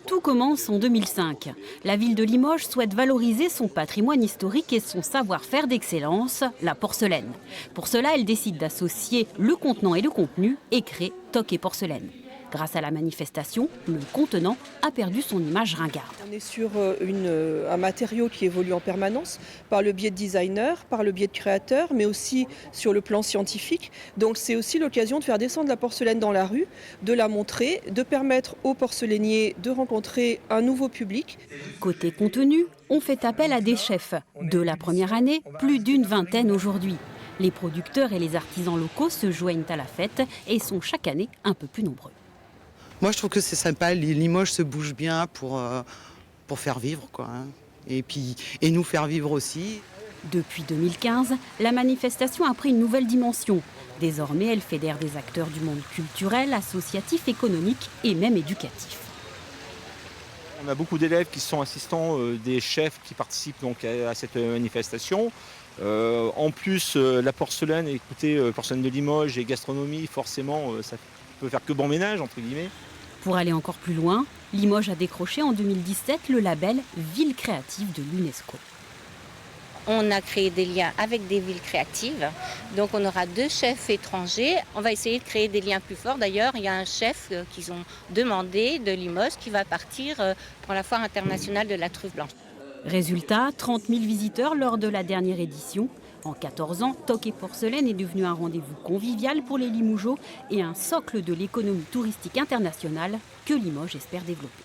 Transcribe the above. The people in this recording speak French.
Tout commence en 2005. La ville de Limoges souhaite valoriser son patrimoine historique et son savoir-faire d'excellence, la porcelaine. Pour cela, elle décide d'associer le contenant et le contenu et crée Toc et Porcelaine. Grâce à la manifestation, le contenant a perdu son image ringarde. On est sur un matériau qui évolue en permanence par le biais de designers, par le biais de créateurs, mais aussi sur le plan scientifique. Donc c'est aussi l'occasion de faire descendre la porcelaine dans la rue, de la montrer, de permettre aux porcelainiers de rencontrer un nouveau public. Côté contenu, on fait appel à des chefs. De la première année, plus d'une vingtaine aujourd'hui. Les producteurs et les artisans locaux se joignent à la fête et sont chaque année un peu plus nombreux. Moi, je trouve que c'est sympa. Limoges se bouge bien pour faire vivre, quoi. Et nous faire vivre aussi. Depuis 2015, la manifestation a pris une nouvelle dimension. Désormais, elle fédère des acteurs du monde culturel, associatif, économique et même éducatif. On a beaucoup d'élèves qui sont assistants des chefs qui participent donc à cette manifestation. En plus, la porcelaine, écoutez, porcelaine de Limoges et gastronomie, forcément, ça peut faire que bon ménage, entre guillemets. Pour aller encore plus loin, Limoges a décroché en 2017 le label Ville créative de l'UNESCO. On a créé des liens avec des villes créatives. Donc on aura 2 chefs étrangers. On va essayer de créer des liens plus forts. D'ailleurs, il y a un chef qu'ils ont demandé de Limoges qui va partir pour la foire internationale de la truffe blanche. Résultat, 30 000 visiteurs lors de la dernière édition. En 14 ans, Toc et Porcelaine est devenu un rendez-vous convivial pour les Limougeaux et un socle de l'économie touristique internationale que Limoges espère développer.